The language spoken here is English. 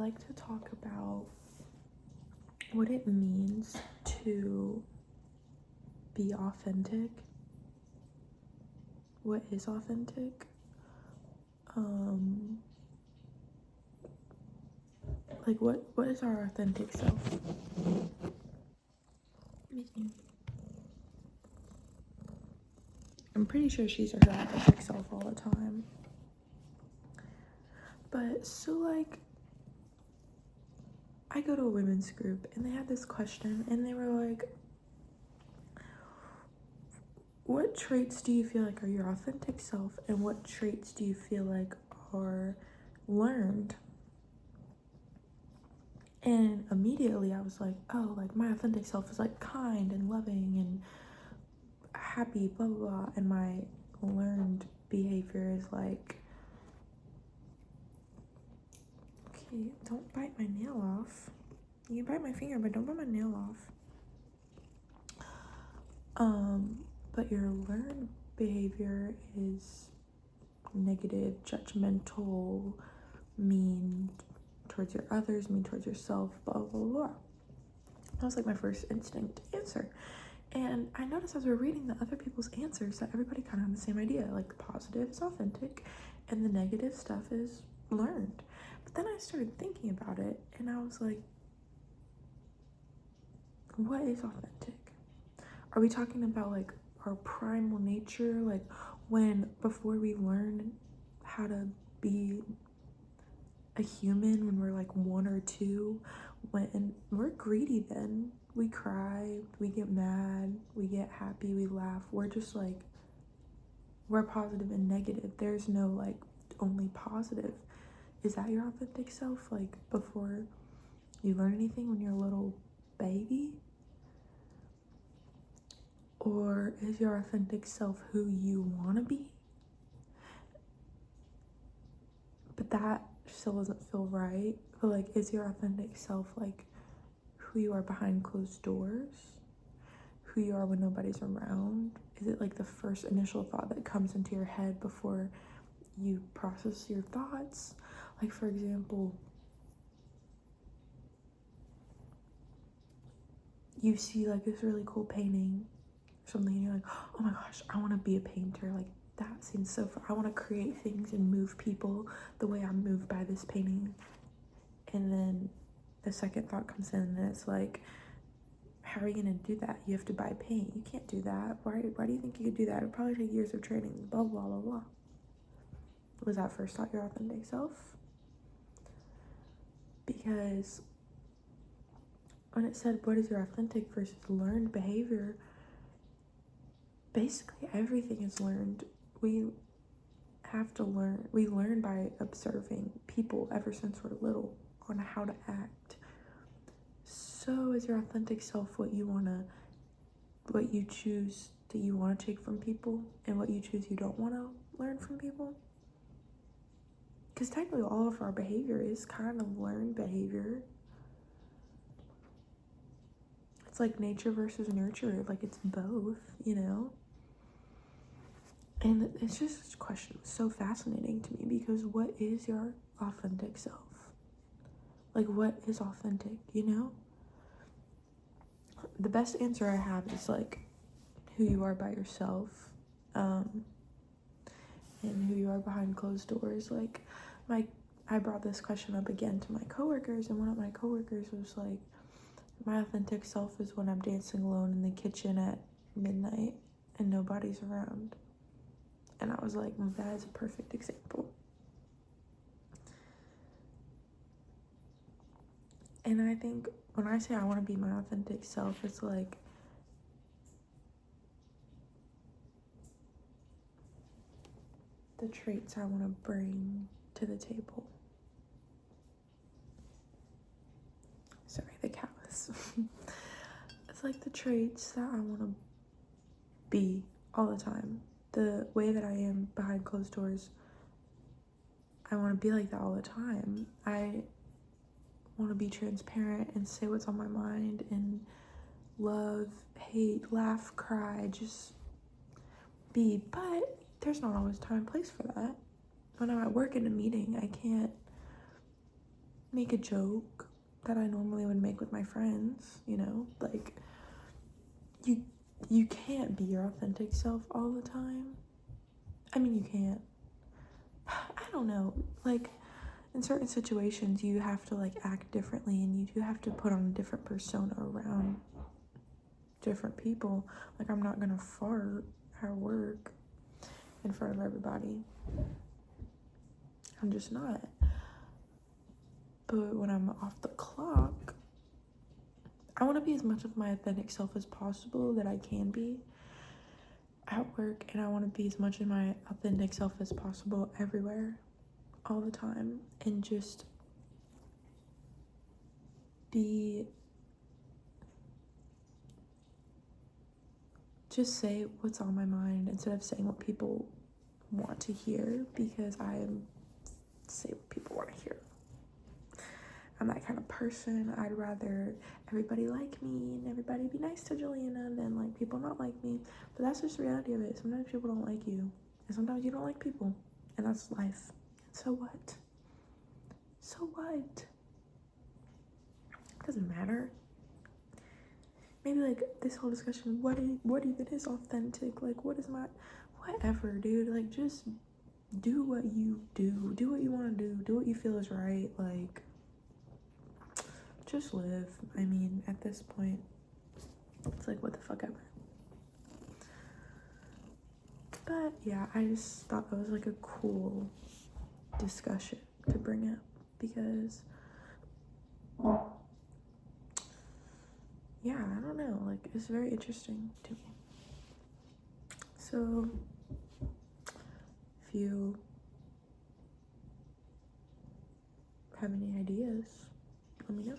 like to talk about what it means to be authentic. What is authentic? Like what is our authentic self? I'm pretty sure she's her authentic self all the time. But so like I go to a women's group and they had this question and they were like, what traits do you feel like are your authentic self and what traits do you feel like are learned? And immediately I was like, oh, like my authentic self is like kind and loving and happy, blah, blah, blah. And my learned behavior is like, okay, don't bite my nail off. You can bite my finger, but don't bite my nail off. But your learned behavior is negative, judgmental, mean towards your others, mean towards yourself, blah, blah, blah. That was like my first instinct answer. And I noticed as we were reading the other people's answers that everybody kind of had the same idea. Like the positive is authentic and the negative stuff is learned. But then I started thinking about it and I was like, what is authentic? Are we talking about like our primal nature? Like before we learn how to be a human, when we're like 1 or 2, when we're greedy, then we cry, we get mad, we get happy, we laugh. We're just like, we're positive and negative. There's no like only positive. Is that your authentic self? Like before you learn anything when you're a little baby? Or is your authentic self who you want to be? But that still doesn't feel right. But like, is your authentic self like who you are behind closed doors? Who you are when nobody's around? Is it like the first initial thought that comes into your head before you process your thoughts? Like, for example, you see like this really cool painting or something and you're like, oh my gosh, I want to be a painter. Like, that seems so fun. I want to create things and move people the way I'm moved by this painting. And then the second thought comes in and it's like, how are you going to do that? You have to buy paint. You can't do that. Why do you think you could do that? It'll probably take years of training, blah, blah, blah, blah. Was that first thought your authentic self? Because when it said, what is your authentic versus learned behavior? Basically, everything is learned. We have to learn. We learn by observing people ever since we're little on how to act. So is your authentic self what you choose that you want to take from people and what you choose you don't want to learn from people? Because technically all of our behavior is kind of learned behavior. It's like nature versus nurture. Like, it's both, you know? And it's just a question so fascinating to me, because what is your authentic self? Like, what is authentic, you know? The best answer I have is like who you are by yourself, and who you are behind closed doors. Like, I brought this question up again to my coworkers, and one of my coworkers was like, my authentic self is when I'm dancing alone in the kitchen at midnight and nobody's around. And I was like, that is a perfect example. And I think when I say I want to be my authentic self, it's like, the traits I want to bring to the table. Sorry, the callus. It's like the traits that I want to be all the time. The way that I am behind closed doors, I want to be like that all the time. I want to be transparent and say what's on my mind and love, hate, laugh, cry, just be. But there's not always time and place for that. When I'm at work in a meeting, I can't make a joke that I normally would make with my friends, you know? Like, you can't be your authentic self all the time. I mean, you can't. I don't know. Like, in certain situations, you have to, like, act differently, and you do have to put on a different persona around different people. Like, I'm not gonna fart at work in front of everybody. I'm just not. But when I'm off the clock, I want to be as much of my authentic self as possible that I can be at work, and I want to be as much of my authentic self as possible everywhere, all the time, and just say what's on my mind instead of saying what people want to hear, because say what people want to hear. I'm that kind of person. I'd rather everybody like me and everybody be nice to Juliana than, like, people not like me. But that's just the reality of it. Sometimes people don't like you, and sometimes you don't like people, and that's life. So what? So what? It doesn't matter. Maybe, like, this whole discussion, what even is authentic? Like, what is my, whatever, dude. Like, just do what you do. Do what you want to do. Do what you feel is right. Like, just live. I mean, at this point, it's like, what the fuck ever. But yeah, I just thought that was, like, a cool discussion to bring up, because yeah, I don't know, like, it's very interesting to me. So if you have any ideas, let me know.